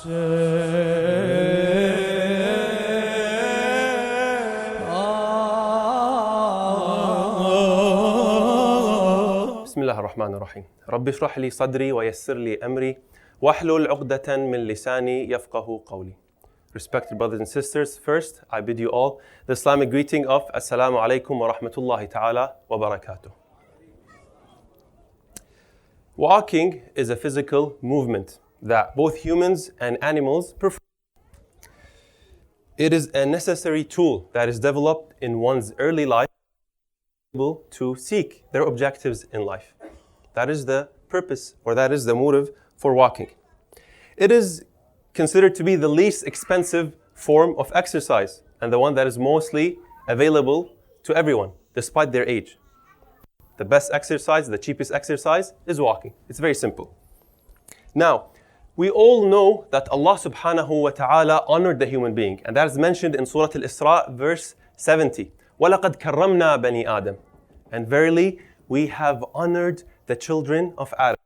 بسم الله الرحمن الرحيم. رب اشرح لي صدري ويسر لي أمري واحلل عقدة من لساني يفقه قولي. Respected brothers and sisters, first I bid you all the Islamic greeting of Assalamu alaikum wa rahmatullahi ta'ala wa barakatuh. Walking is a physical movement that both humans and animals perform. It is a necessary tool that is developed in one's early life to seek their objectives in life. That is the purpose, or that is the motive for walking. It is considered to be the least expensive form of exercise and the one that is mostly available to everyone, despite their age. The best exercise, the cheapest exercise is walking. It's very simple. Now, we all know that Allah subhanahu wa ta'ala honored the human being, and that is mentioned in Surah Al-Isra, verse 70. وَلَقَدْ كَرَّمْنَا بَنِي آدَمَ. And verily, we have honored the children of Adam.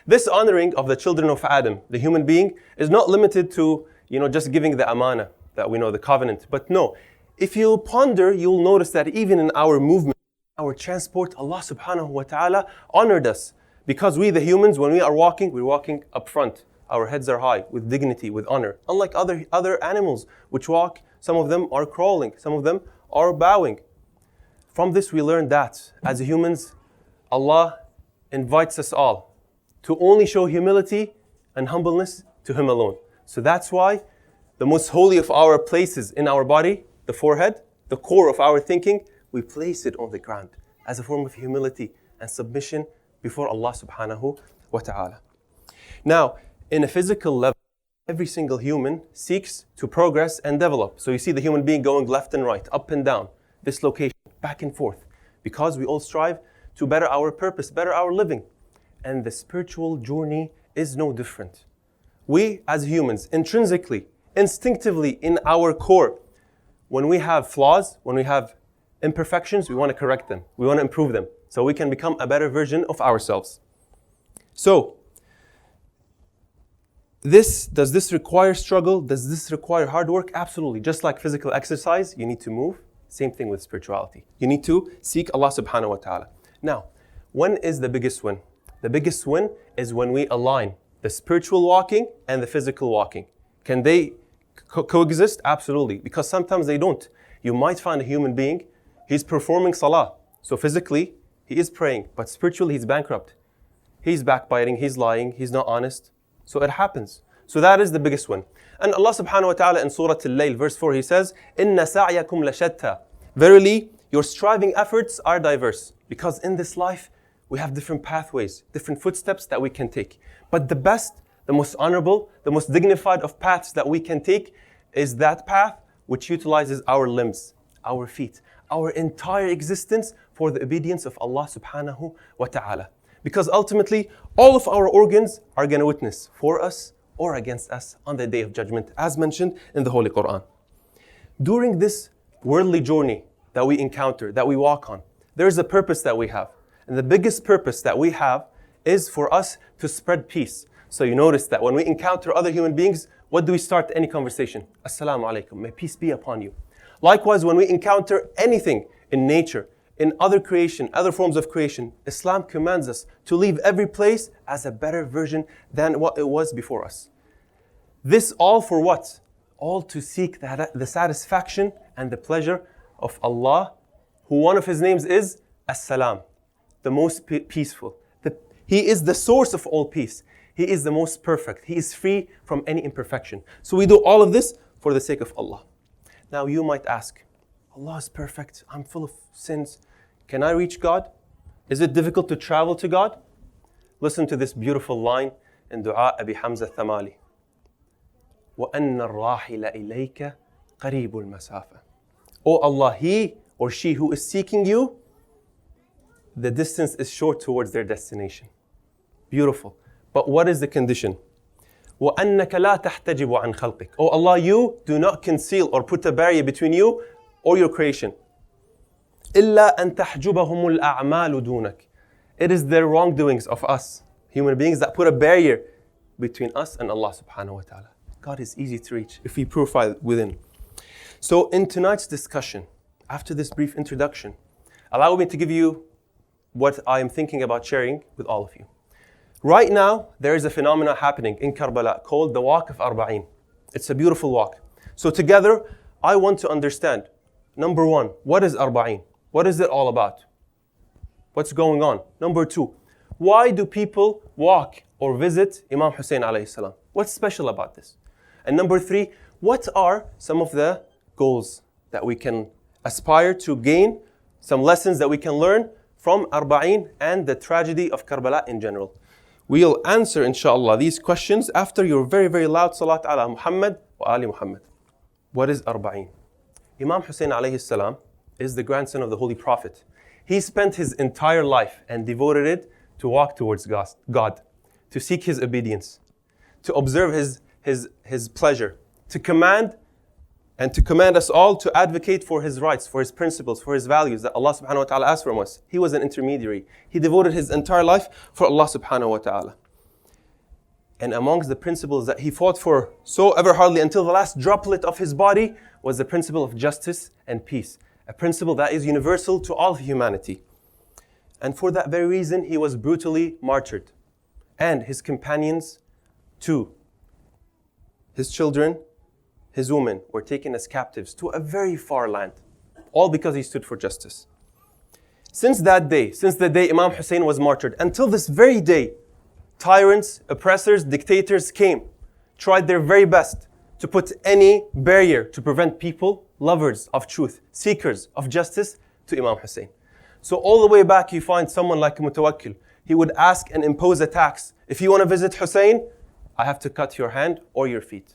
This honoring of the children of Adam, the human being, is not limited to, just giving the amana, that we know, the covenant. But no, if you ponder, you'll notice that even in our movement, our transport, Allah subhanahu wa ta'ala honored us. Because we, the humans, when we are walking, we're walking up front. Our heads are high, with dignity, with honor. Unlike other animals which walk, some of them are crawling, some of them are bowing. From this we learn that, as humans, Allah invites us all to only show humility and humbleness to Him alone. So that's why the most holy of our places in our body, the forehead, the core of our thinking, we place it on the ground as a form of humility and submission before Allah subhanahu wa ta'ala. Now, in a physical level, every single human seeks to progress and develop. So you see the human being going left and right, up and down, dislocation, back and forth, because we all strive to better our purpose, better our living. And the spiritual journey is no different. We as humans, intrinsically, instinctively in our core, when we have flaws, when we have imperfections, we want to correct them. We want to improve them so we can become a better version of ourselves. So, does this require struggle? Does this require hard work? Absolutely. Just like physical exercise, you need to move. Same thing with spirituality. You need to seek Allah subhanahu wa ta'ala. Now, when is the biggest win? The biggest win is when we align the spiritual walking and the physical walking. Can they coexist? Absolutely. Because sometimes they don't. You might find a human being, he's performing salah. So physically, he is praying, but spiritually, he's bankrupt. He's backbiting, he's lying, he's not honest. So it happens. So that is the biggest one. And Allah subhanahu wa ta'ala in Surah Al-Layl, verse 4, He says, إِنَّ سَعْيَكُمْ لَشَتَّى. Verily, your striving efforts are diverse. Because in this life, we have different pathways, different footsteps that we can take. But the best, the most honorable, the most dignified of paths that we can take is that path which utilizes our limbs, our feet, our entire existence for the obedience of Allah subhanahu wa ta'ala. Because ultimately, all of our organs are going to witness for us or against us on the Day of Judgment, as mentioned in the Holy Quran. During this worldly journey that we encounter, that we walk on, there is a purpose that we have. And the biggest purpose that we have is for us to spread peace. So you notice that when we encounter other human beings, what do we start any conversation? Assalamu alaikum, may peace be upon you. Likewise, when we encounter anything in nature, in other creation, other forms of creation, Islam commands us to leave every place as a better version than what it was before us. This all for what? All to seek the satisfaction and the pleasure of Allah, who one of His names is As-Salam, the most peaceful. He is the source of all peace. He is the most perfect. He is free from any imperfection. So we do all of this for the sake of Allah. Now you might ask, Allah is perfect. I'm full of sins. Can I reach God? Is it difficult to travel to God? Listen to this beautiful line in Dua Abi Hamza Thamali. وَأَنَّ الرَّاحِلَ إِلَيْكَ قَرِيبُ الْمَسَافَةِ. O Allah, he or she who is seeking you, the distance is short towards their destination. Beautiful. But what is the condition? وَأَنَّكَ لَا تَحْتَجِبُ عَنْ خَلْقِكَ. Oh Allah, you do not conceal or put a barrier between you or your creation. إِلَّا أَن تَحْجُبَهُمُ الْأَعْمَالُ دُونَكَ. It is their wrongdoings of us, human beings, that put a barrier between us and Allah subhanahu wa ta'ala. God is easy to reach if we purify within. So in tonight's discussion, after this brief introduction, allow me to give you what I am thinking about sharing with all of you. Right now, there is a phenomenon happening in Karbala called the Walk of Arbaeen. It's a beautiful walk. So together, I want to understand, number one, what is Arbaeen? What is it all about? What's going on? Number two, why do people walk or visit Imam Hussain alayhi salam? What's special about this? And number three, what are some of the goals that we can aspire to gain, some lessons that we can learn from Arbaeen and the tragedy of Karbala in general? We'll answer, inshallah, these questions after your very, very loud salat ala Muhammad wa ali Muhammad. What is Arbaeen? Imam Hussain alayhi salam is the grandson of the Holy Prophet. He spent his entire life and devoted it to walk towards God, to seek His obedience, to observe His pleasure, to command us all to advocate for His rights, for His principles, for His values that Allah subhanahu wa ta'ala asked from us. He was an intermediary. He devoted his entire life for Allah subhanahu wa ta'ala. And amongst the principles that he fought for so ever hardly until the last droplet of his body was the principle of justice and peace, a principle that is universal to all humanity. And for that very reason, he was brutally martyred. And his companions too, his children, his women were taken as captives to a very far land, all because he stood for justice. Since that day, since the day Imam Hussain was martyred, until this very day, tyrants, oppressors, dictators came, tried their very best to put any barrier to prevent people, lovers of truth, seekers of justice, to Imam Hussain. So all the way back, you find someone like Mutawakkil. He would ask and impose a tax. If you want to visit Hussain, I have to cut your hand or your feet.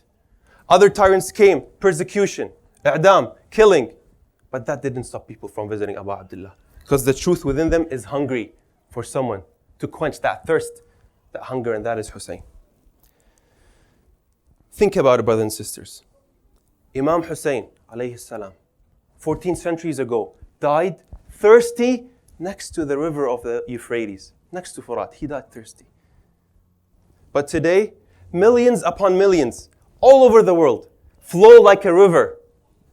Other tyrants came, persecution, i'dam, killing. But that didn't stop people from visiting Abu Abdullah. Because the truth within them is hungry for someone to quench that thirst, that hunger, and that is Hussain. Think about it, brothers and sisters. Imam Hussain, alayhi salam, 14 centuries ago, died thirsty next to the river of the Euphrates, next to Furat. He died thirsty. But today, millions upon millions, all over the world, flow like a river,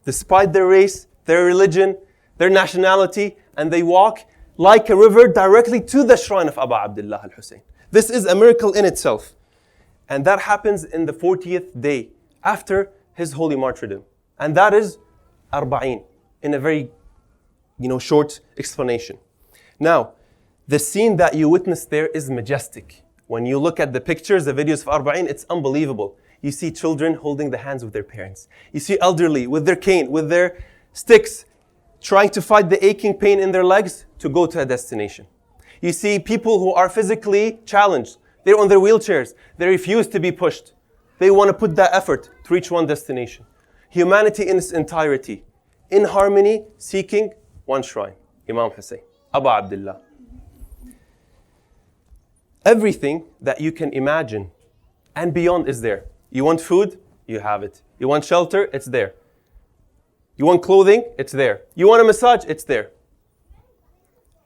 despite their race, their religion, their nationality, and they walk like a river directly to the shrine of Abu Abdullah al-Hussain. This is a miracle in itself. And that happens in the 40th day after his holy martyrdom. And that is Arbaeen, in a very short explanation. Now, the scene that you witnessed there is majestic. When you look at the pictures, the videos of Arbaeen, it's unbelievable. You see children holding the hands of their parents. You see elderly with their cane, with their sticks, trying to fight the aching pain in their legs to go to a destination. You see people who are physically challenged. They're on their wheelchairs. They refuse to be pushed. They want to put that effort to reach one destination. Humanity in its entirety, in harmony, seeking one shrine, Imam Hussain, Abu Abdullah. Everything that you can imagine and beyond is there. You want food? You have it. You want shelter? It's there. You want clothing? It's there. You want a massage? It's there.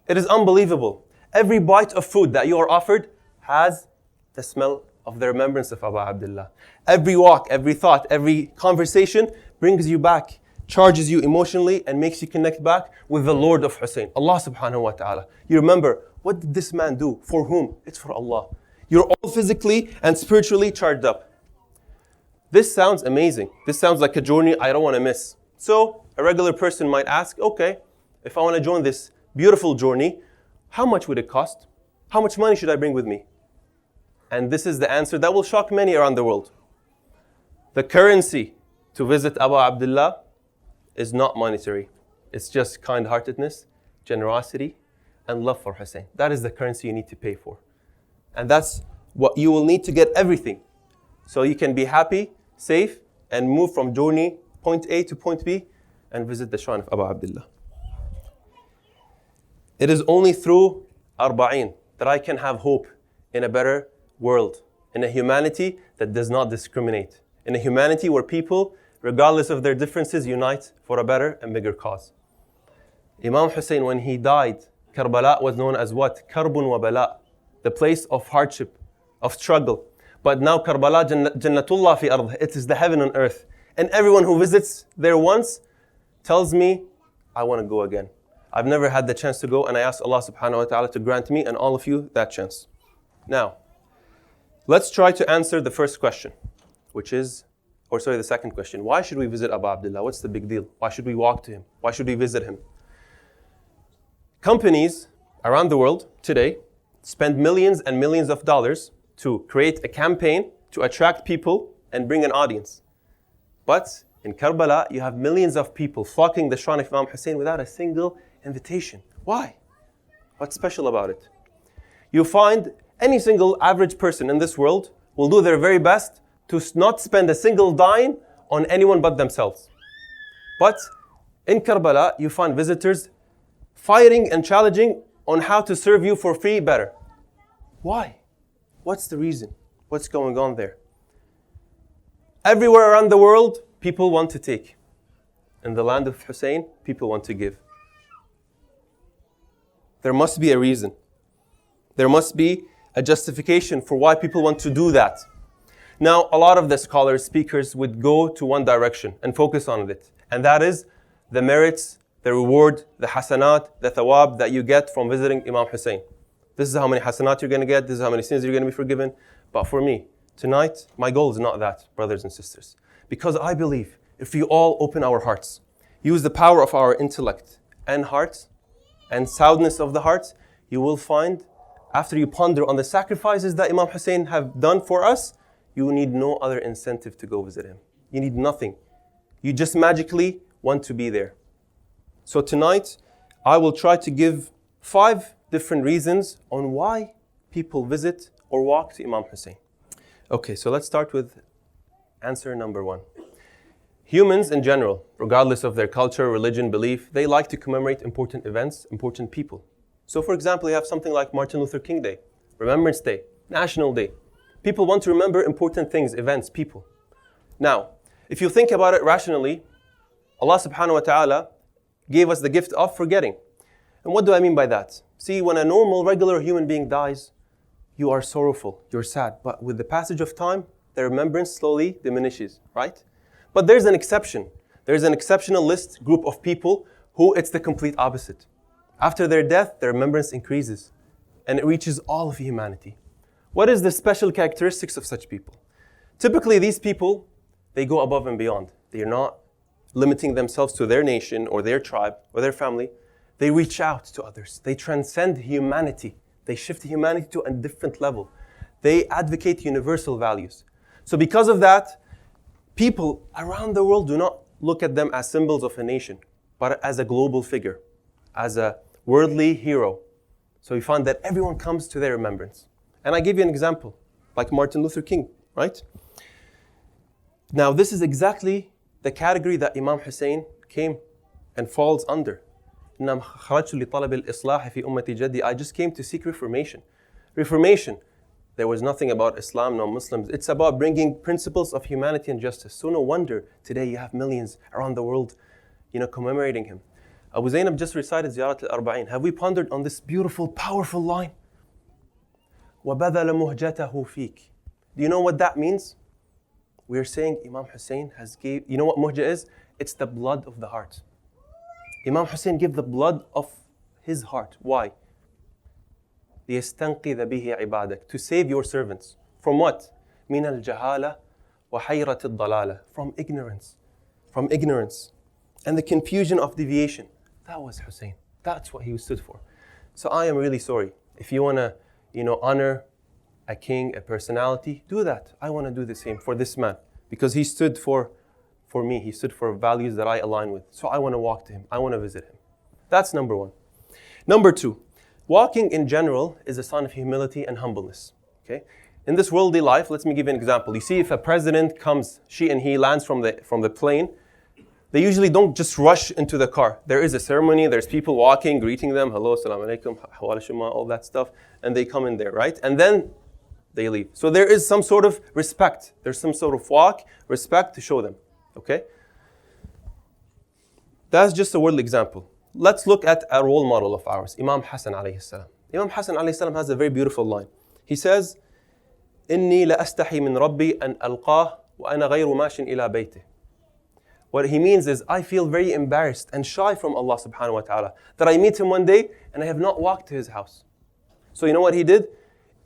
It is unbelievable. Every bite of food that you are offered has the smell of the remembrance of Abu Abdullah. Every walk, every thought, every conversation brings you back, charges you emotionally, and makes you connect back with the Lord of Hussain, Allah subhanahu wa ta'ala. You remember, what did this man do? For whom? It's for Allah. You're all physically and spiritually charged up. This sounds amazing. This sounds like a journey I don't want to miss. So a regular person might ask, okay, if I want to join this beautiful journey, how much would it cost? How much money should I bring with me? And this is the answer that will shock many around the world. The currency to visit Abu Abdullah is not monetary. It's just kind-heartedness, generosity, and love for Hussain. That is the currency you need to pay for. And that's what you will need to get everything. So you can be happy, safe, and move from journey point A to point B and visit the shrine of Abu Abdullah. It is only through Arbaeen that I can have hope in a better world, in a humanity that does not discriminate, in a humanity where people, regardless of their differences, unite for a better and bigger cause. Imam Hussain, when he died, Karbala was known as what? Karbun wa bala, the place of hardship, of struggle. But now Karbala, Jannatullah fi ardh. It is the heaven on earth. And everyone who visits there once tells me, I want to go again. I've never had the chance to go, and I ask Allah subhanahu wa ta'ala to grant me and all of you that chance. Now, let's try to answer the first question, the second question. Why should we visit Abu Abdullah? What's the big deal? Why should we walk to him? Why should we visit him? Companies around the world today spend millions and millions of dollars to create a campaign to attract people and bring an audience. But in Karbala, you have millions of people flocking the shrine of Imam Hussain without a single invitation. Why? What's special about it? You find any single average person in this world will do their very best to not spend a single dime on anyone but themselves. But in Karbala, you find visitors fighting and challenging on how to serve you for free better. Why? What's the reason? What's going on there? Everywhere around the world, people want to take. In the land of Hussein, people want to give. There must be a reason. There must be a justification for why people want to do that. Now, a lot of the scholars, speakers would go to one direction and focus on it. And that is the merits, the reward, the hasanat, the thawab that you get from visiting Imam Hussain. This is how many hasanat you're going to get. This is how many sins you're going to be forgiven. But for me, tonight, my goal is not that, brothers and sisters. Because I believe if we all open our hearts, use the power of our intellect and hearts and soundness of the hearts, you will find, after you ponder on the sacrifices that Imam Hussain have done for us, you need no other incentive to go visit him. You need nothing. You just magically want to be there. So tonight, I will try to give 5 different reasons on why people visit or walk to Imam Hussain. Okay, so let's start with answer number 1. Humans in general, regardless of their culture, religion, belief, they like to commemorate important events, important people. So for example, you have something like Martin Luther King Day, Remembrance Day, National Day. People want to remember important things, events, people. Now, if you think about it rationally, Allah subhanahu wa ta'ala gave us the gift of forgetting. And what do I mean by that? See, when a normal, regular human being dies, you are sorrowful, you're sad. But with the passage of time, the remembrance slowly diminishes, right? But there's an exception. There's an exceptionalist group of people who it's the complete opposite. After their death, the remembrance increases and it reaches all of humanity. What is the special characteristics of such people? Typically, these people, they go above and beyond. They are not limiting themselves to their nation or their tribe or their family. They reach out to others. They transcend humanity. They shift humanity to a different level. They advocate universal values. So because of that, people around the world do not look at them as symbols of a nation, but as a global figure, as a worldly hero. So we find that everyone comes to their remembrance. And I give you an example, like Martin Luther King, right? Now, this is exactly the category that Imam Hussain came and falls under. I just came to seek reformation. Reformation, there was nothing about Islam, no Muslims. It's about bringing principles of humanity and justice. So no wonder today you have millions around the world, commemorating him. Abu Zainab just recited Ziyarat Al-Arbaeen. Have we pondered on this beautiful, powerful line? وَبَذَلَ مُهْجَتَهُ فِيكِ. Do you know what that means? We are saying Imam Hussain has gave, you know what muhja is? It's the blood of the heart. Imam Hussain gave the blood of his heart. Why? لِيَسْتَنْقِذَ بِهِ عِبَادَكَ. To save your servants. From what? مِنَ الْجَهَالَةِ وَحَيْرَةِ الضَّلَالَةِ. From ignorance. From ignorance. And the confusion of deviation. That was Hussain. That's what he stood for. So I am really sorry. If you want to, honor a king, a personality, do that. I want to do the same for this man. Because he stood for me. He stood for values that I align with. So I want to walk to him. I want to visit him. That's number 1. Number 2, walking in general is a sign of humility and humbleness. Okay? In this worldly life, let me give you an example. You see, if a president comes, he lands from the plane, they usually don't just rush into the car. There is a ceremony, there's people walking, greeting them, hello, assalamu alaikum, hawala shuma, all that stuff, and they come in there, right? And then they leave. So there is some sort of respect. There's some sort of walk, respect to show them, okay? That's just a worldly example. Let's look at a role model of ours, Imam Hassan alayhi salam. Imam Hassan alayhi salam has a very beautiful line. He says, إني لأستحي من ربي أن ألقاه وأنا غير ماش إلى بيته. What he means is, I feel very embarrassed and shy from Allah subhanahu wa ta'ala that I meet him one day and I have not walked to his house. So you know what he did?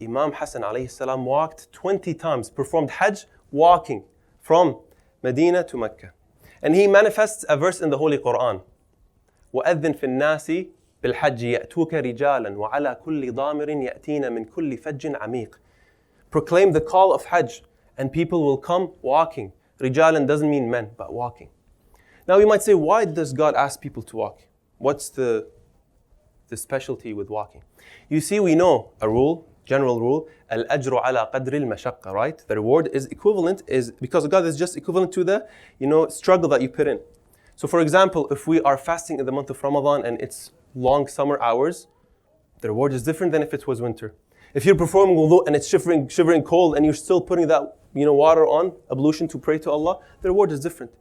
Imam Hassan alayhi salam walked 20 times, performed Hajj walking from Medina to Mecca. And he manifests a verse in the Holy Quran. وَأَذِّن فِي النَّاسِ بِالْحَجِّ يَأْتُوكَ رِجَالًا وَعَلَى كُلِّ ضَامِرٍ يَأْتِينَ مِنْ كُلِّ فَجٍّ عَمِيقٍ. Proclaim the call of Hajj and people will come walking. Rijalan doesn't mean men, but walking. Now you might say, why does God ask people to walk? What's the specialty with walking? You see, we know a rule, general rule, al-ajru ala qadri al-mashaqqa, right? The reward is equivalent, is because God is just equivalent to the, struggle that you put in. So for example, if we are fasting in the month of Ramadan and it's long summer hours, the reward is different than if it was winter. If you're performing wudu and it's shivering cold and you're still putting that water on, ablution to pray to Allah, the reward is different.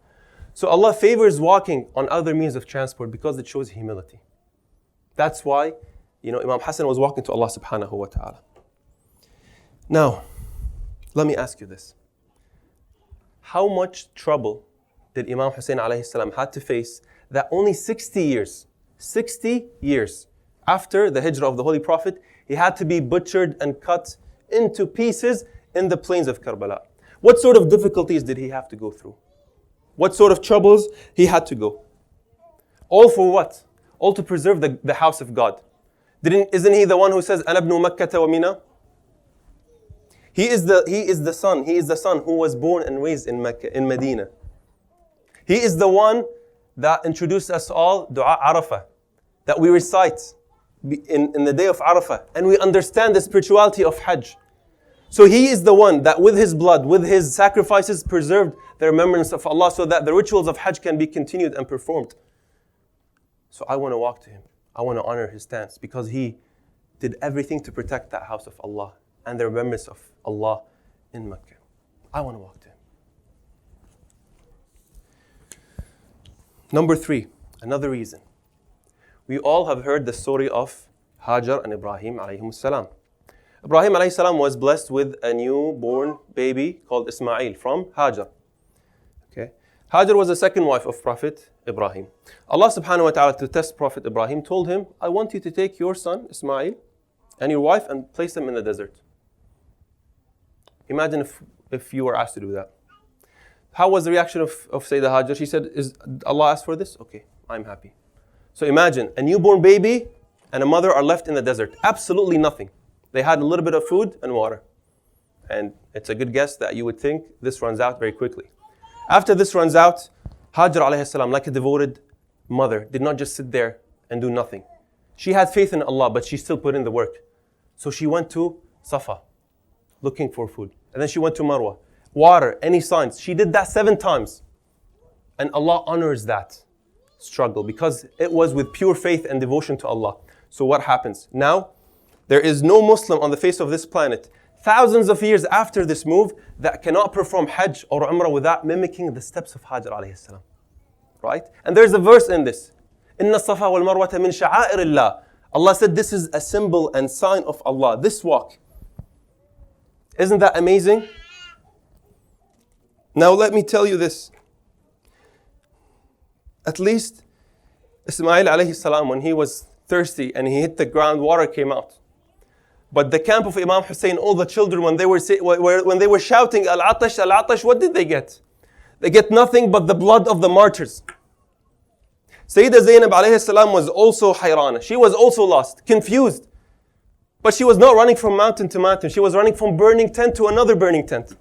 So Allah favors walking on other means of transport because it shows humility. That's why, Imam Hassan was walking to Allah subhanahu wa ta'ala. Now, let me ask you this. How much trouble did Imam Hussain alayhi salam had to face that only 60 years after the hijrah of the Holy Prophet, he had to be butchered and cut into pieces in the plains of Karbala? What sort of difficulties did he have to go through? What sort of troubles he had to go? All for what? All to preserve the house of God. Isn't he the one who says, "Ana ibnu Makkah wa Mina"? He is the son who was born and raised in Mecca, in Medina. He is the one that introduced us all Dua Arafah, that we recite in the day of Arafah, and we understand the spirituality of Hajj. So he is the one that with his blood, with his sacrifices, preserved the remembrance of Allah so that the rituals of Hajj can be continued and performed. So I want to walk to him. I want to honor his stance because he did everything to protect that house of Allah and the remembrance of Allah in Mecca. I want to walk to him. Number 3, another reason. We all have heard the story of Hajar and Ibrahim alayhim salam. Ibrahim alayhi salam was blessed with a newborn baby called Ismail from Hajar. Okay. Hajar was the second wife of Prophet Ibrahim. Allah subhanahu wa ta'ala, to test Prophet Ibrahim, told him, I want you to take your son Ismail and your wife and place them in the desert. Imagine if you were asked to do that. How was the reaction of Sayyidah Hajar? She said, Allah asked for this? Okay, I'm happy. So imagine, a newborn baby and a mother are left in the desert. Absolutely nothing. They had a little bit of food and water. And it's a good guess that you would think this runs out very quickly. After this runs out, Hajar alayhi salam, like a devoted mother, did not just sit there and do nothing. She had faith in Allah, but she still put in the work. So she went to Safa, looking for food. And then she went to Marwa. Water, any signs. She did that 7 times. And Allah honors that struggle because it was with pure faith and devotion to Allah. So what happens? Now, there is no Muslim on the face of this planet, thousands of years after this move, that cannot perform Hajj or Umrah without mimicking the steps of Hajar alayhi salam. Right? And there's a verse in this. Inna Safa wal Marwata min sha'airillah. Allah said this is a symbol and sign of Allah. This walk. Isn't that amazing? Now let me tell you this. At least Ismail alayhi salam, when he was thirsty and he hit the ground, water came out. But the camp of Imam Hussain, all the children, when they were shouting, Al-Atash, Al-Atash, what did they get? They get nothing but the blood of the martyrs. Sayyidah Zainab alayhi salam was also hayrana. She was also lost, confused. But she was not running from mountain to mountain. She was running from burning tent to another burning tent.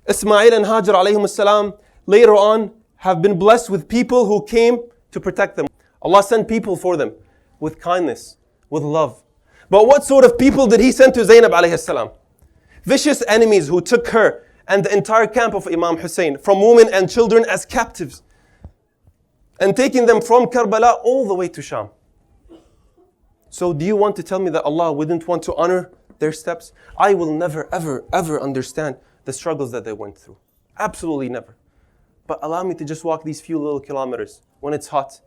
Ismail and Hajar alayhim salam later on have been blessed with people who came to protect them. Allah sent people for them with kindness, with love. But what sort of people did He send to Zainab alayhi salam? Vicious enemies who took her and the entire camp of Imam Hussain, from women and children as captives, and taking them from Karbala all the way to Sham. So do you want to tell me that Allah wouldn't want to honor their steps? I will never, ever, ever understand the struggles that they went through. Absolutely never. But allow me to just walk these few little kilometers when it's hot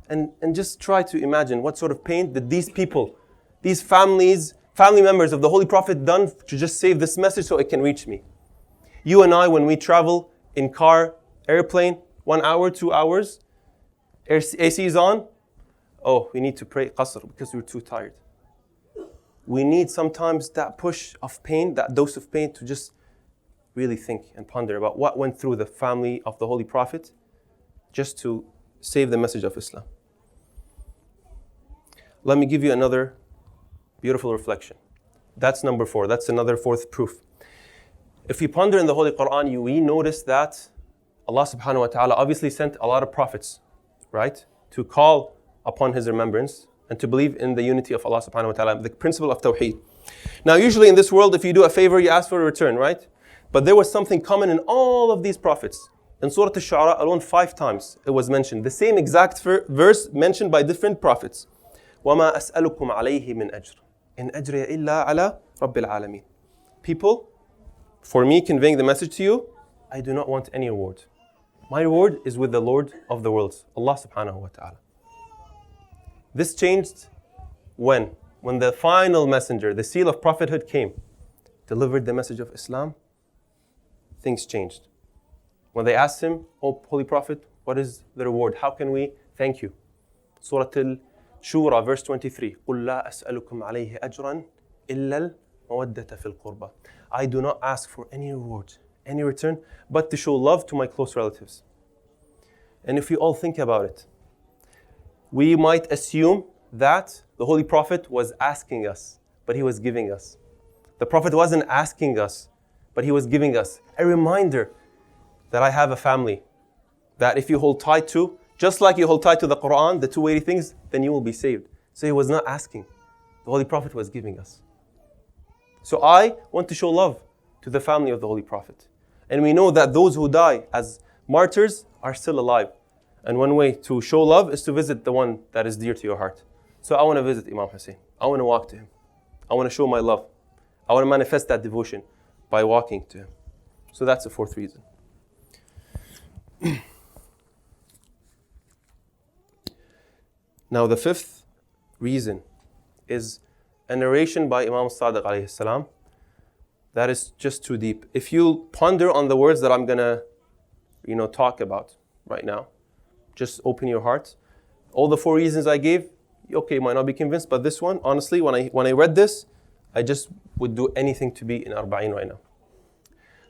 and just try to imagine what sort of pain did these people, these families, family members of the Holy Prophet done to just save this message so it can reach me? You and I, when we travel in car, airplane, 1 hour, 2 hours, AC is on, oh, we need to pray qasr because we're too tired. We need sometimes that push of pain, that dose of pain to just really think and ponder about what went through the family of the Holy Prophet just to save the message of Islam. Let me give you another beautiful reflection. That's number 4. That's another 4th proof. If you ponder in the Holy Quran, we notice that Allah subhanahu wa ta'ala obviously sent a lot of prophets, right? To call upon His remembrance and to believe in the unity of Allah subhanahu wa ta'ala, the principle of Tawheed. Now usually in this world, if you do a favor, you ask for a return, right? But there was something common in all of these prophets. In Surah Al-Shu'ara alone 5 times it was mentioned. The same exact verse mentioned by different prophets. وَمَا أَسْأَلُكُمْ عَلَيْهِ مِنْ أَجْرٍ إِنْ أَجْرِيَ إِلَّا عَلَى رَبِّ الْعَالَمِينَ. People, for me conveying the message to you, I do not want any reward. My reward is with the Lord of the worlds, Allah subhanahu wa ta'ala. This changed when the final messenger, the seal of prophethood came, delivered the message of Islam, things changed. When they asked him, "Oh, Holy Prophet, what is the reward? How can we thank you?" Surah Al-Shura, verse 23. قُلْ لَا أَسْأَلُكُمْ عَلَيْهِ أَجْرًا إِلَّا الْمَوَدَّةَ فِي الْقُرْبَى. I do not ask for any reward, any return, but to show love to my close relatives. And if we all think about it, we might assume that the Holy Prophet was asking us, but he was giving us. The Prophet wasn't asking us, but he was giving us a reminder that I have a family that if you hold tight to, just like you hold tight to the Quran, the 2 weighty things, then you will be saved. So he was not asking. The Holy Prophet was giving us. So I want to show love to the family of the Holy Prophet. And we know that those who die as martyrs are still alive. And one way to show love is to visit the one that is dear to your heart. So I want to visit Imam Hussain. I want to walk to him. I want to show my love. I want to manifest that devotion by walking to him. So that's the 4th reason. Now the 5th reason is a narration by Imam Sadiq alayhi salam that is just too deep. If you ponder on the words that I'm gonna, talk about right now, just open your heart. All the 4 reasons I gave, okay, you might not be convinced, but this one, honestly, when I read this, I just would do anything to be in Arbaeen right now.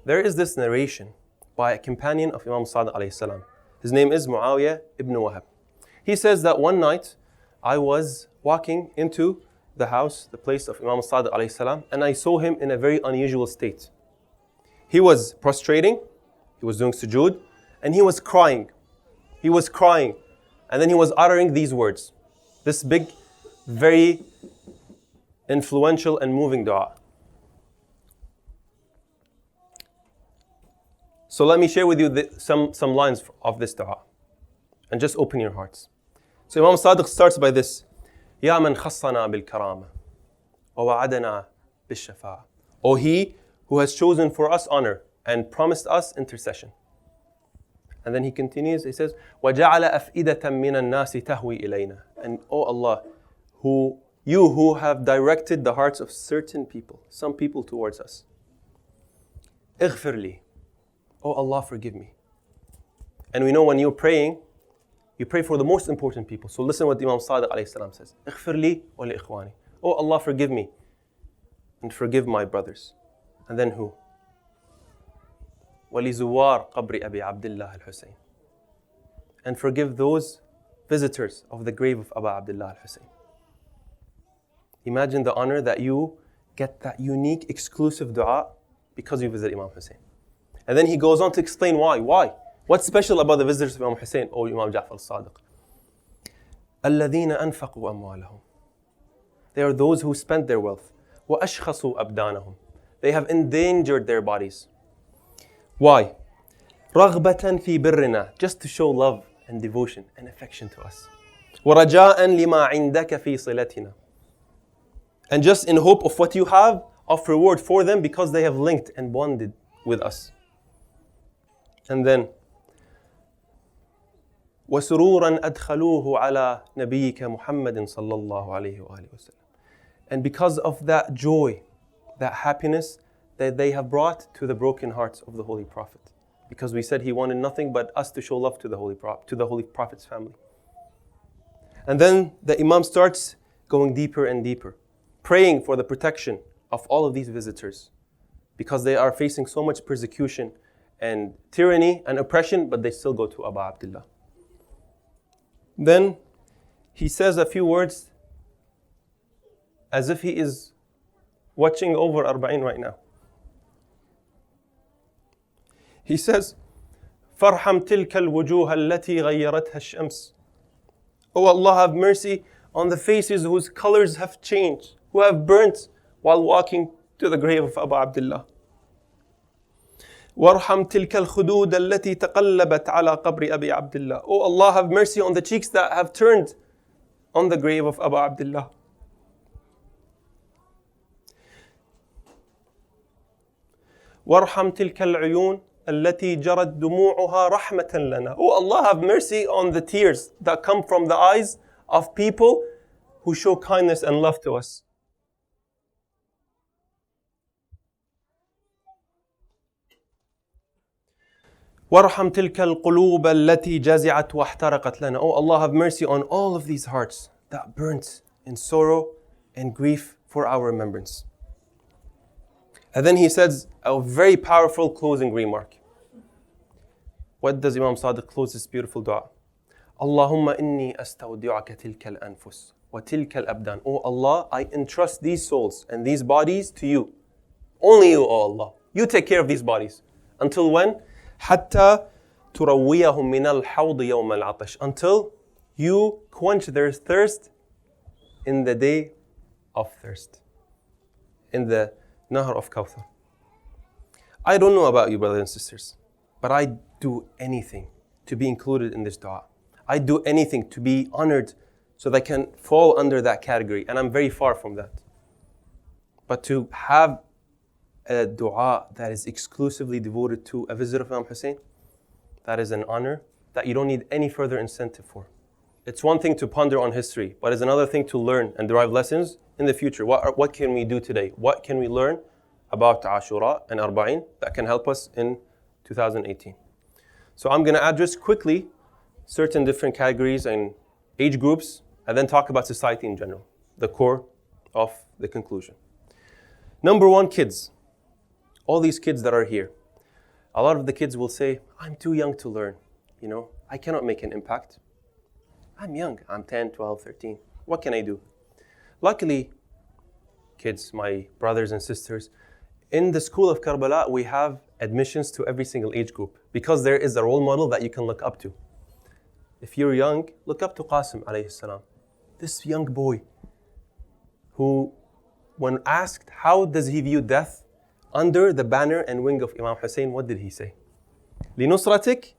There is this narration by a companion of Imam Sadiq alayhi salam. His name is Muawiyah ibn Wahab. He says that one night I was walking into the house, the place of Imam Sadiq alayhi salam, and I saw him in a very unusual state. He was prostrating, he was doing sujood, and he was crying. He was crying. And then he was uttering these words. This big, very influential and moving dua. So let me share with you some lines of this dua. And just open your hearts. So Imam Sadiq starts by this. يَا مَنْ خَصَّنَا بِالْكَرَامَةِ وَوَعَدَنَا بِالشَّفَاعَةِ. O He who has chosen for us honor and promised us intercession. And then he continues, he says, وَجَعَلَ أَفْئِدَةً مِّنَ النَّاسِ تَهْوِي إِلَيْنَا. And O Allah, you who have directed the hearts of certain people, some people towards us. اغفر لي. Oh Allah, forgive me. And we know when you're praying, you pray for the most important people. So listen what Imam Sadiq alayhi salam says. اغفر لي ولإخواني. Oh Allah, forgive me and forgive my brothers. And then who? وَلِزُوَارِ قَبْرِ أَبِي عَبْدِ اللَّهِ الْحُسَيْنِ. And forgive those visitors of the grave of Abu Abdullah al-Hussein. Imagine the honor that you get that unique, exclusive dua because you visit Imam Hussein. And then he goes on to explain why. Why? What's special about the visitors of Imam Hussein or Imam Ja'far al-Sadiq? الَّذِينَ أَنفَقُوا أَمْوَالَهُم. They are those who spent their wealth. وَأَشْخَصُوا أَبْدَانَهُم. They have endangered their bodies. Why? رَغْبَةً فِي بِرِّنَا. Just to show love and devotion and affection to us. وَرَجَاءً لِمَا عِنْدَكَ فِي صِلَتِنَا. And just in hope of what you have of reward for them because they have linked and bonded with us. And then وَسُرُورًا أَدْخَلُوهُ عَلَى نَبِيِّكَ مُحَمَّدٍ صَلَّى اللَّهُ عَلَيْهِ وَآلِهِ وَسَلَّمَ. and because of that joy, that happiness that they have brought to the broken hearts of the Holy Prophet. Because we said he wanted nothing but us to show love to the Holy Prophet's family. And then the Imam starts going deeper and deeper, praying for the protection of all of these visitors, because they are facing so much persecution and tyranny and oppression, but they still go to Abu Abdullah. Then he says a few words as if he is watching over Arbaeen right now. He says, فَارْحَمْ تِلْكَ الْوُجُوهَ الَّتِي غَيَّرَتْهَا الشَّمْسِ. Oh Allah, have mercy on the faces whose colors have changed, who have burnt while walking to the grave of Abu Abdullah. وَارْحَمْ تِلْكَ الْخُدُودَ الَّتِي تَقَلَّبَتْ عَلَى قَبْرِ أَبِي عَبْدِ اللَّهِ. Oh Allah, have mercy on the cheeks that have turned on the grave of Abu Abdullah. وَارْحَمْ تِلْكَ الْعُيُونَ التي جرت دموعها رحمة لنا. Oh Allah, have mercy on the tears that come from the eyes of people who show kindness and love to us. وارحم تلك القلوب التي جزعت واحترقت لنا. Oh Allah, have mercy on all of these hearts that burnt in sorrow and grief for our remembrance. And then he says a very powerful closing remark. What does Imam Sadiq close this beautiful dua? Allahumma inni astawdi'uka tilka al-anfus wa tilka al-abdan. Oh Allah, I entrust these souls and these bodies to you. Only you, oh Allah. You take care of these bodies. Until when? حتى ترويهم من الحوض يوم العطش. Until you quench their thirst in the day of thirst. In the Nahar of Kawthar. I don't know about you, brothers and sisters, but I do anything to be included in this dua. I do anything to be honored so that I can fall under that category, and I'm very far from that. But to have a dua that is exclusively devoted to a visitor of Imam Hussain, that is an honor that you don't need any further incentive for. It's one thing to ponder on history, but it's another thing to learn and derive lessons in the future. What can we do today? What can we learn about Ashura and Arbaeen that can help us in 2018? So I'm going to address quickly certain different categories and age groups, and then talk about society in general, the core of the conclusion. Number one, kids. All these kids that are here. A lot of the kids will say, I'm too young to learn. I cannot make an impact. I'm young. I'm 10, 12, 13. What can I do? Luckily, kids, my brothers and sisters, in the school of Karbala, we have admissions to every single age group because there is a role model that you can look up to. If you're young, look up to Qasim alayhi salam. This young boy who, when asked how does he view death under the banner and wing of Imam Hussain, what did he say? لِنُصْرَتِكْ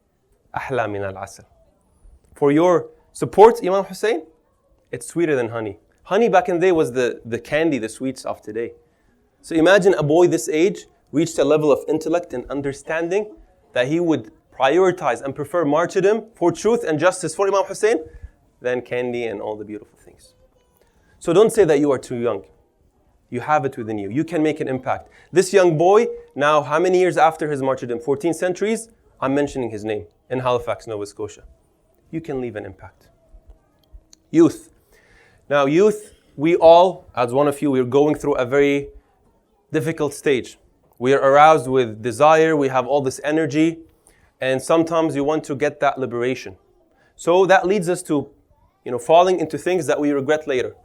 أَحْلَى مِنَ الْعَسَلِ. For your support, Imam Hussain, it's sweeter than honey. Honey back in the day was the candy, the sweets of today. So imagine a boy this age reached a level of intellect and understanding that he would prioritize and prefer martyrdom for truth and justice for Imam Hussain than candy and all the beautiful things. So don't say that you are too young. You have it within you. You can make an impact. This young boy, now how many years after his martyrdom? 14 centuries? I'm mentioning his name in Halifax, Nova Scotia. You can leave an impact. Youth. Now youth, we all, as one of you, we're going through a very difficult stage. We are aroused with desire, we have all this energy, and sometimes you want to get that liberation. So that leads us to, falling into things that we regret later.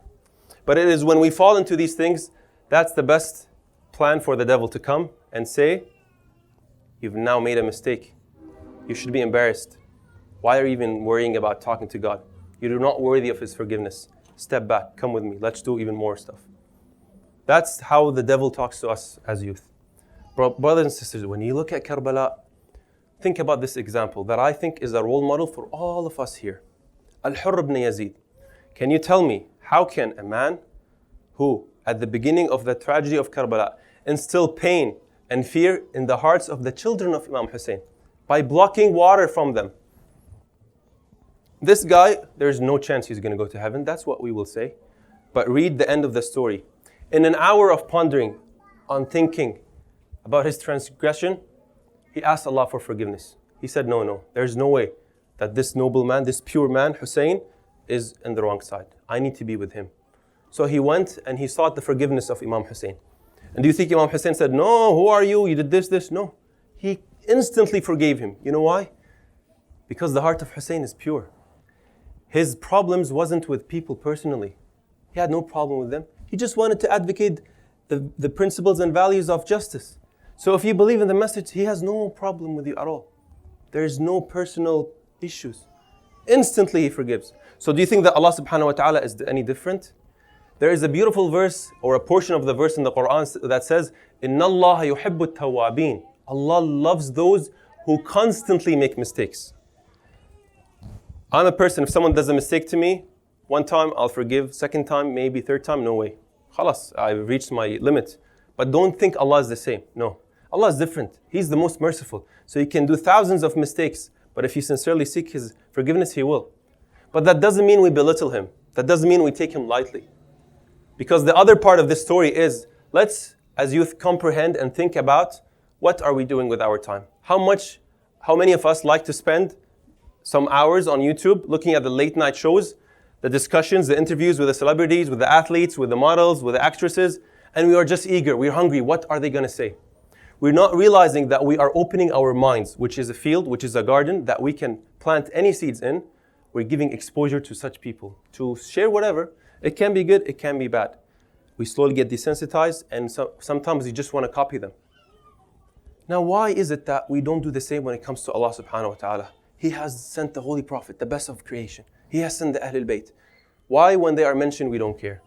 But it is when we fall into these things, that's the best plan for the devil to come and say, you've now made a mistake. You should be embarrassed. Why are you even worrying about talking to God? You're not worthy of His forgiveness. Step back, come with me, let's do even more stuff. That's how the devil talks to us as youth. Brothers and sisters, when you look at Karbala, think about this example that I think is a role model for all of us here. Al-Hurr ibn Yazid. Can you tell me, how can a man who, at the beginning of the tragedy of Karbala, instill pain and fear in the hearts of the children of Imam Hussain by blocking water from them? This guy, there's no chance he's going to go to heaven. That's what we will say. But read the end of the story. In an hour of pondering on thinking about his transgression, he asked Allah for forgiveness. He said, no, there's no way that this noble man, this pure man, Hussein, is in the wrong side. I need to be with him. So he went and he sought the forgiveness of Imam Hussein. And do you think Imam Hussein said, no, who are you? You did this? No. He instantly forgave him. You know why? Because the heart of Hussein is pure. His problems wasn't with people personally. He had no problem with them. He just wanted to advocate the principles and values of justice. So if you believe in the message, he has no problem with you at all. There is no personal issues. Instantly he forgives. So do you think that Allah subhanahu wa ta'ala is any different? There is a beautiful verse or a portion of the verse in the Quran that says, Inna Allah yuhibbu tawabin. Allah loves those who constantly make mistakes. I'm a person, if someone does a mistake to me, one time I'll forgive, second time, maybe third time, no way. Khalas, I've reached my limit. But don't think Allah is the same. No. Allah is different. He's the most merciful. So He can do thousands of mistakes, but if you sincerely seek His forgiveness, He will. But that doesn't mean we belittle Him. That doesn't mean we take Him lightly. Because the other part of this story is, let's, as youth, comprehend and think about what are we doing with our time. How many of us like to spend some hours on YouTube looking at the late night shows, the discussions, the interviews with the celebrities, with the athletes, with the models, with the actresses, and we are just eager, we're hungry, what are they going to say? We're not realizing that we are opening our minds, which is a field, which is a garden, that we can plant any seeds in. We're giving exposure to such people, to share whatever. It can be good, it can be bad. We slowly get desensitized, and sometimes you just want to copy them. Now, why is it that we don't do the same when it comes to Allah subhanahu wa ta'ala? He has sent the Holy Prophet, the best of creation. He has sent the Ahlul Bayt. Why, when they are mentioned, we don't care?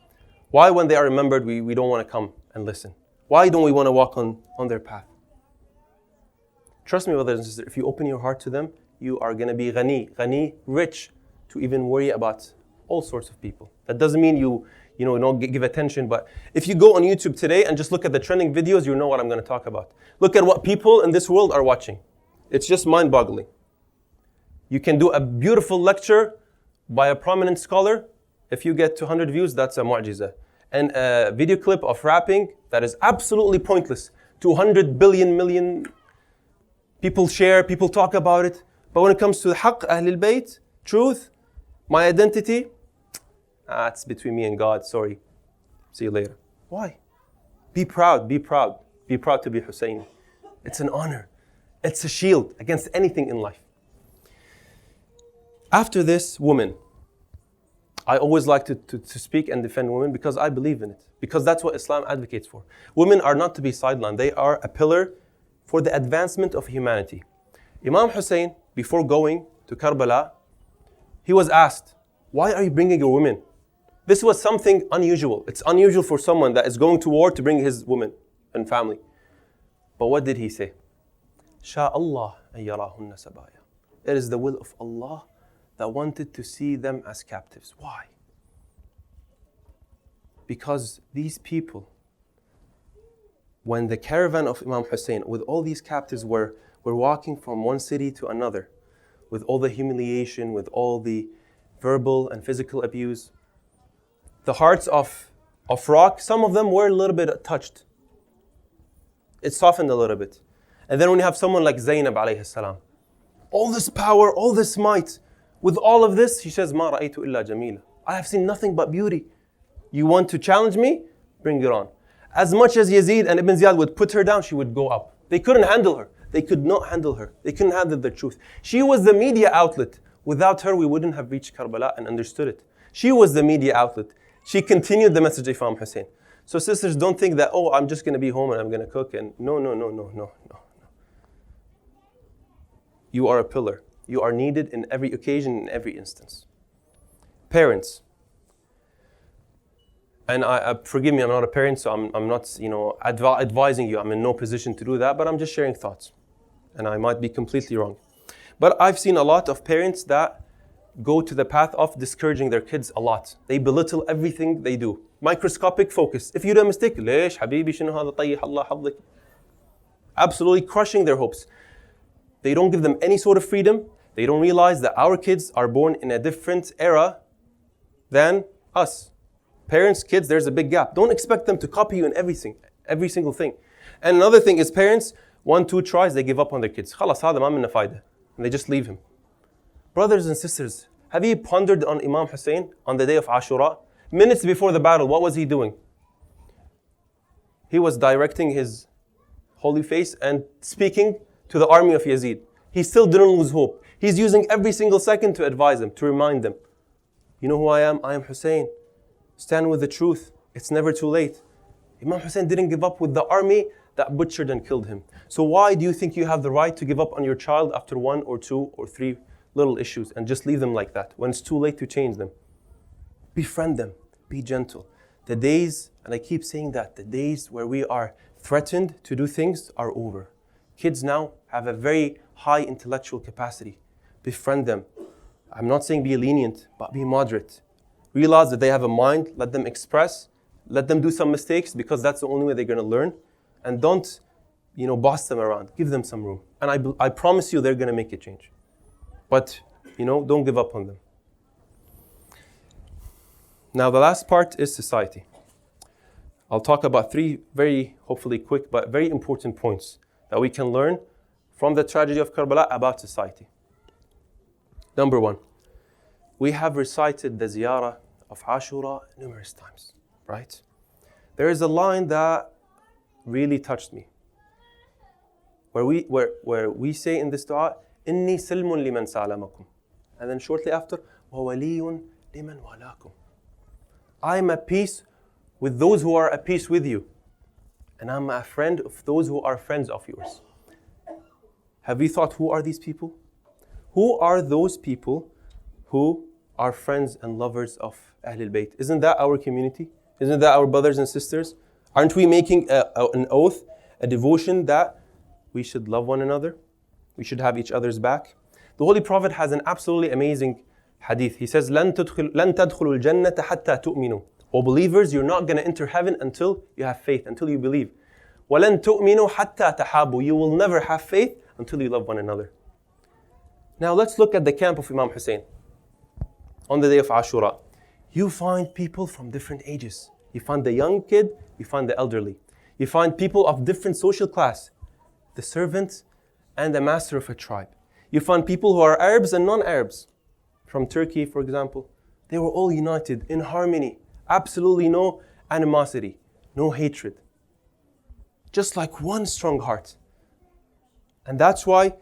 Why, when they are remembered, we don't want to come and listen? Why don't we want to walk on their path? Trust me, brothers and sisters, if you open your heart to them, you are going to be ghani, rich, to even worry about all sorts of people. That doesn't mean you don't give attention, but if you go on YouTube today and just look at the trending videos, you know what I'm going to talk about. Look at what people in this world are watching. It's just mind-boggling. You can do a beautiful lecture by a prominent scholar. If you get 200 views, that's a mu'jiza. And a video clip of rapping that is absolutely pointless. 200 million people share, people talk about it. But when it comes to the haqq, Ahlul Bayt, truth, my identity, it's between me and God, sorry. See you later. Why? Be proud, be proud. Be proud to be Husseini. It's an honor. It's a shield against anything in life. After this, women. I always like to speak and defend women because I believe in it. Because that's what Islam advocates for. Women are not to be sidelined. They are a pillar for the advancement of humanity. Imam Hussein, before going to Karbala, he was asked, why are you bringing your women? This was something unusual. It's unusual for someone that is going to war to bring his women and family. But what did he say? Sha Allah an yarahunna sabaya. It is the will of Allah that wanted to see them as captives. Why? Because these people, when the caravan of Imam Hussein with all these captives were walking from one city to another, with all the humiliation, with all the verbal and physical abuse, the hearts of rock, some of them were a little bit touched. It softened a little bit. And then when you have someone like Zainab alayhi salam, all this power, all this might, with all of this, she says, "Ma ra'aytu illa jamila." I have seen nothing but beauty. You want to challenge me? Bring it on. As much as Yazid and Ibn Ziyad would put her down, she would go up. They couldn't handle her. They could not handle her. They couldn't handle the truth. She was the media outlet. Without her, we wouldn't have reached Karbala and understood it. She was the media outlet. She continued the message of Imam Hussein. So sisters, don't think that, I'm just going to be home and I'm going to cook. And no. You are a pillar. You are needed in every occasion, in every instance. Parents. And forgive me, I'm not a parent, so I'm not advising you. I'm in no position to do that, but I'm just sharing thoughts. And I might be completely wrong. But I've seen a lot of parents that go to the path of discouraging their kids a lot. They belittle everything they do. Microscopic focus. If you do a mistake, ليش حبيبي شنو هذا طيح الله حظك. Absolutely crushing their hopes. They don't give them any sort of freedom. They don't realize that our kids are born in a different era than us. Parents, kids, there's a big gap. Don't expect them to copy you in everything, every single thing. And another thing is parents, 1-2 tries, they give up on their kids. خلاص هذا ما منه فايدة. And they just leave him. Brothers and sisters, have you pondered on Imam Hussain on the day of Ashura? Minutes before the battle, what was he doing? He was directing his holy face and speaking to the army of Yazid. He still didn't lose hope. He's using every single second to advise them, to remind them. You know who I am? I am Hussein. Stand with the truth. It's never too late. Imam Hussein didn't give up with the army that butchered and killed him. So why do you think you have the right to give up on your child after 1 or 2 or 3 little issues and just leave them like that when it's too late to change them? Befriend them. Be gentle. The days, and I keep saying that, the days where we are threatened to do things are over. Kids now have a very high intellectual capacity. Befriend them. I'm not saying be lenient, but be moderate. Realize that they have a mind, let them express, let them do some mistakes because that's the only way they're going to learn. And don't, boss them around. Give them some room. And I promise you they're going to make a change. But, don't give up on them. Now the last part is society. I'll talk about 3 very, hopefully quick, but very important points that we can learn from the tragedy of Karbala about society. Number 1, we have recited the ziyarah of Ashura numerous times, right? There is a line that really touched me, where we say in this dua, "Inni silmun liman salamakum," and then shortly after, "Wa waliyun liman walakum." I am at peace with those who are at peace with you, and I'm a friend of those who are friends of yours. Have you thought, who are these people? Who are those people who are friends and lovers of Ahlul Bayt? Isn't that our community? Isn't that our brothers and sisters? Aren't we making an oath, a devotion that we should love one another? We should have each other's back? The Holy Prophet has an absolutely amazing hadith. He says, لَن تَدْخُلُوا الْجَنَّةَ حَتَّى تُؤْمِنُوا. O believers, you're not going to enter heaven until you have faith, until you believe. وَلَن تُؤْمِنُوا حَتَّى تَحَابُوا. You will never have faith until you love one another. Now let's look at the camp of Imam Hussain. On the day of Ashura, you find people from different ages. You find the young kid, you find the elderly. You find people of different social class, the servant and the master of a tribe. You find people who are Arabs and non-Arabs. From Turkey, for example, they were all united in harmony. Absolutely no animosity, no hatred. Just like one strong heart. And that's why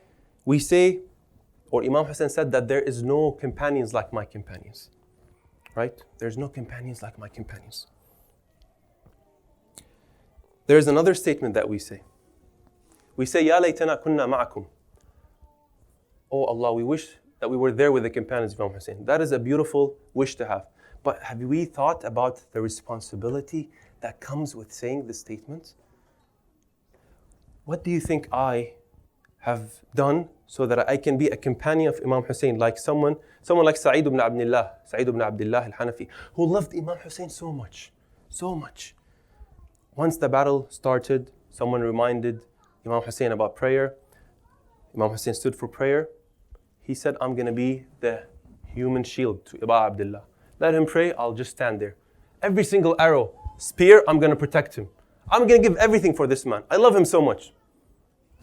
we say, or Imam Hussain said, that there is no companions like my companions. Right? There's no companions like my companions. There's another statement that we say. We say, Ya laytana kunna ma'akum. Oh Allah, we wish that we were there with the companions of Imam Hussain. That is a beautiful wish to have. But have we thought about the responsibility that comes with saying this statement? What do you think I have done so that I can be a companion of Imam Hussain, like someone like Sa'id ibn Abdullah al-Hanafi, who loved Imam Hussain so much, so much. Once the battle started, someone reminded Imam Hussain about prayer. Imam Hussain stood for prayer. He said, I'm going to be the human shield to Aba Abdullah. Let him pray, I'll just stand there. Every single arrow, spear, I'm going to protect him. I'm going to give everything for this man. I love him so much.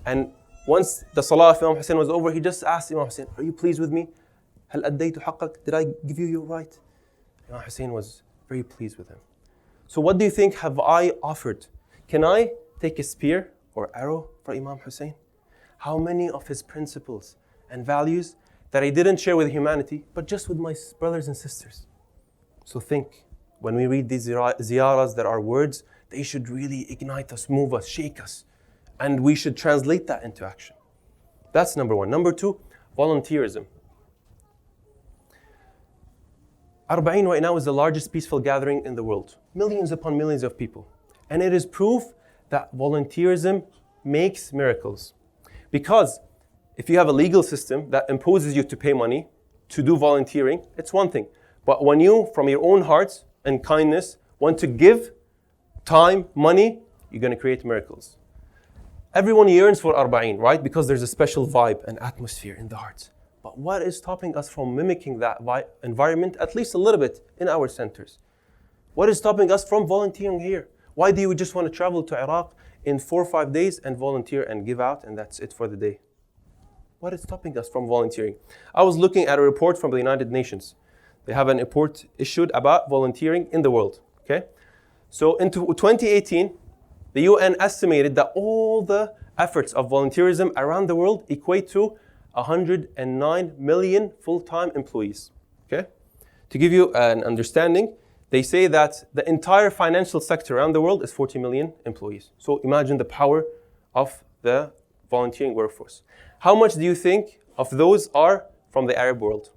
And once the salah of Imam Hussain was over, he just asked Imam Hussain, are you pleased with me? هل أديت حقك? Did I give you your right? Imam Hussain was very pleased with him. So what do you think have I offered? Can I take a spear or arrow for Imam Hussain? How many of his principles and values that I didn't share with humanity, but just with my brothers and sisters? So think, when we read these ziyaras, there are words, they should really ignite us, move us, shake us. And we should translate that into action. That's number 1. Number 2, volunteerism. Arbaeen right now is the largest peaceful gathering in the world. Millions upon millions of people. And it is proof that volunteerism makes miracles. Because if you have a legal system that imposes you to pay money to do volunteering, it's one thing. But when you, from your own heart and kindness, want to give time, money, you're going to create miracles. Everyone yearns for Arbaeen, right? Because there's a special vibe and atmosphere in the heart. But what is stopping us from mimicking that environment, at least a little bit, in our centers? What is stopping us from volunteering here? Why do you just want to travel to Iraq in 4 or 5 days and volunteer and give out and that's it for the day? What is stopping us from volunteering? I was looking at a report from the United Nations. They have an report issued about volunteering in the world. Okay? So in 2018, the UN estimated that all the efforts of volunteerism around the world equate to 109 million full-time employees. Okay? To give you an understanding, they say that the entire financial sector around the world is 40 million employees. So imagine the power of the volunteering workforce. How much do you think of those are from the Arab world?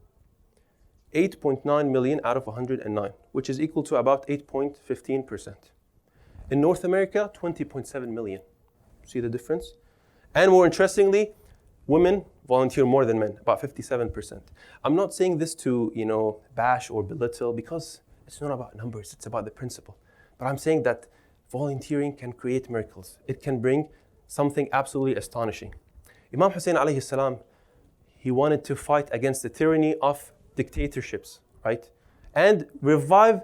8.9 million out of 109, which is equal to about 8.15%. In North America, 20.7 million. See the difference? And more interestingly, women volunteer more than men, about 57%. I'm not saying this to, bash or belittle, because it's not about numbers, it's about the principle. But I'm saying that volunteering can create miracles. It can bring something absolutely astonishing. Imam Hussain alayhi salam, he wanted to fight against the tyranny of dictatorships, right? And revive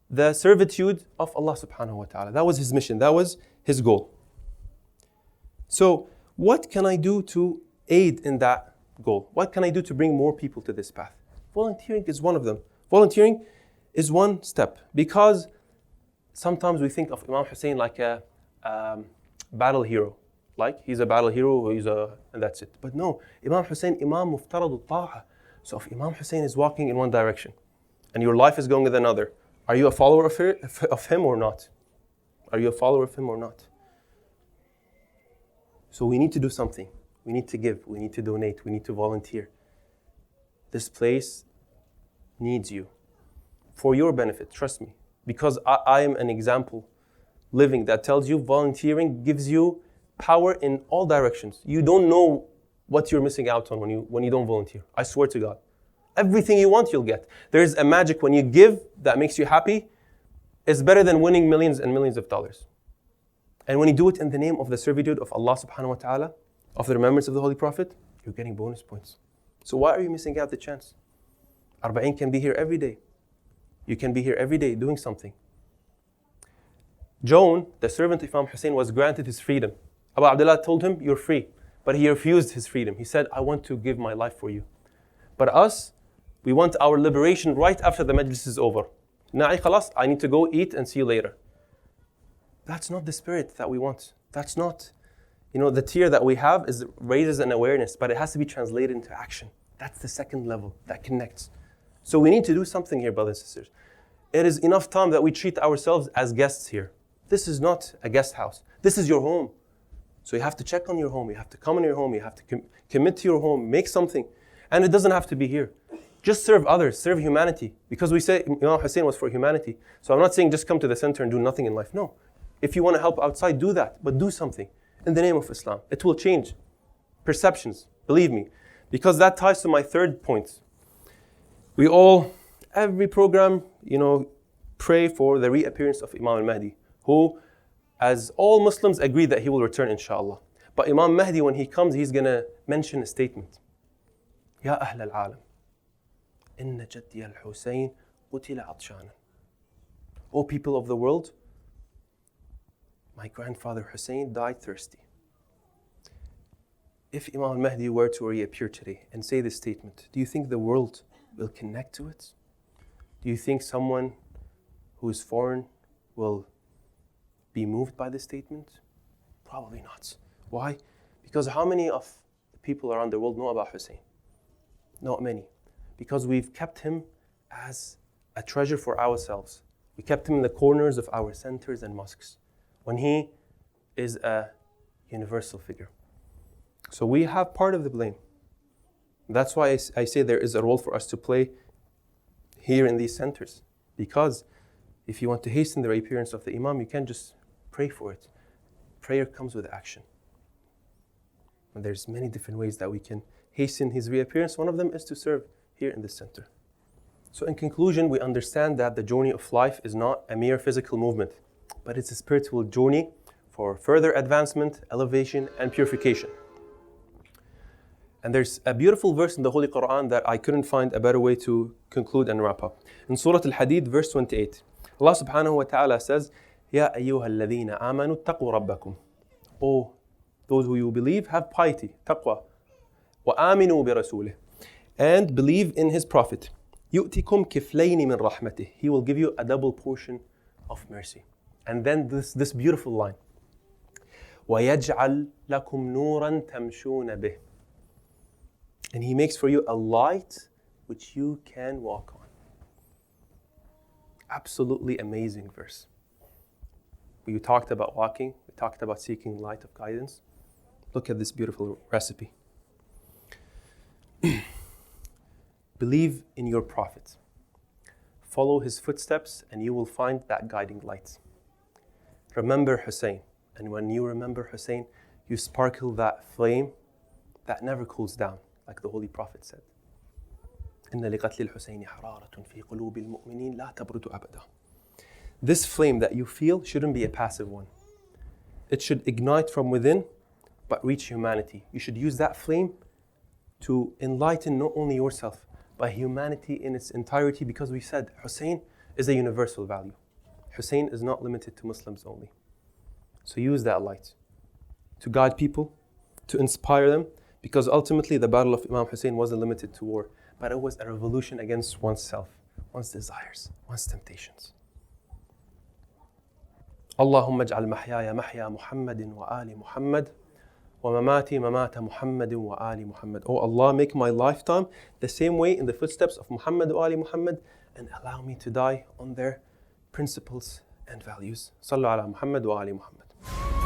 the servitude of Allah subhanahu wa ta'ala. That was his mission, that was his goal. So, what can I do to aid in that goal? What can I do to bring more people to this path? Volunteering is one of them. Volunteering is one step, because sometimes we think of Imam Hussain like a battle hero. Like he's a battle hero, and that's it. But no, Imam Hussain, Imam muftarad al-ta'a. So if Imam Hussain is walking in one direction and your life is going in another, are you a follower of him or not? Are you a follower of him or not? So we need to do something. We need to give, we need to donate, we need to volunteer. This place needs you. For your benefit, trust me. Because I am an example living that tells you volunteering gives you power in all directions. You don't know what you're missing out on when you don't volunteer. I swear to God. Everything you want, you'll get. There's a magic when you give that makes you happy. It's better than winning millions and millions of dollars. And when you do it in the name of the servitude of Allah subhanahu wa ta'ala, of the remembrance of the Holy Prophet, you're getting bonus points. So why are you missing out the chance? Arbaeen can be here every day. You can be here every day doing something. Joan, the servant of Imam Hussain, was granted his freedom. Abu Abdullah told him, you're free. But he refused his freedom. He said, I want to give my life for you. But us, we want our liberation right after the majlis is over. Na'i khalas, I need to go eat and see you later. That's not the spirit that we want. That's not, the tear that we have raises an awareness, but it has to be translated into action. That's the second level that connects. So we need to do something here, brothers and sisters. It is enough time that we treat ourselves as guests here. This is not a guest house. This is your home. So you have to check on your home. You have to come in your home. You have to commit to your home. Make something. And it doesn't have to be here. Just serve others. Serve humanity. Because we say Imam Hussain was for humanity. So I'm not saying just come to the center and do nothing in life. No. If you want to help outside, do that. But do something in the name of Islam. It will change perceptions. Believe me. Because that ties to my third point. We all, every program, pray for the reappearance of Imam al-Mahdi, who, as all Muslims, agree that he will return, inshallah. But Imam Mahdi, when he comes, he's going to mention a statement. Ya Ahl al-Alam, inna jaddi al-Husayn qutila atshanan. O people of the world, my grandfather Hussein died thirsty. If Imam al-Mahdi were to reappear today and say this statement, do you think the world will connect to it? Do you think someone who is foreign will be moved by this statement? Probably not. Why? Because how many of the people around the world know about Hussein? Not many. Because we've kept him as a treasure for ourselves. We kept him in the corners of our centers and mosques, when he is a universal figure. So we have part of the blame. That's why I say there is a role for us to play here in these centers. Because if you want to hasten the reappearance of the Imam, you can't just pray for it. Prayer comes with action. And there's many different ways that we can hasten his reappearance. One of them is to serve here in this center. So in conclusion, we understand that the journey of life is not a mere physical movement, but it's a spiritual journey for further advancement, elevation, and purification. And there's a beautiful verse in the Holy Quran that I couldn't find a better way to conclude and wrap up. In Surah Al-Hadid, verse 28, Allah subhanahu wa ta'ala says, Ya ayyuha alladhina amanu taqu rabbakum. Oh, those who you believe, have piety, taqwa. Wa aminu bi rasulih. And believe in his prophet. يُؤْتِكُمْ كِفْلَيْنِ مِنْ رَحْمَتِهِ. He will give you a double portion of mercy. And then this beautiful line. وَيَجْعَلْ لَكُمْ نُورًا تَمْشُونَ بِهِ. And he makes for you a light which you can walk on. Absolutely amazing verse. We talked about walking. We talked about seeking light of guidance. Look at this beautiful recipe. Believe in your prophet. Follow his footsteps and you will find that guiding light. Remember Hussein. And when you remember Hussein, you sparkle that flame that never cools down, like the Holy Prophet said. إِنَّ لِقَتْلِ الْحُسَيْنِ حَرَارَةٌ فِي قُلُوبِ الْمُؤْمِنِينَ لَا تَبْرُدُ أَبَدًا. This flame that you feel shouldn't be a passive one. It should ignite from within, but reach humanity. You should use that flame to enlighten not only yourself, but humanity in its entirety, because we said Hussein is a universal value. Hussein is not limited to Muslims only. So use that light to guide people, to inspire them, because ultimately the battle of Imam Hussein wasn't limited to war, but it was a revolution against oneself, one's desires, one's temptations. اللهم اجعل محياي محيا محمد وآل محمد ومماتي ممات محمد وآل محمد. Oh Allah, make my lifetime the same way in the footsteps of Muhammad wa Ali Muhammad, and allow me to die on their principles and values. Sallu ala Muhammad wa Ali Muhammad.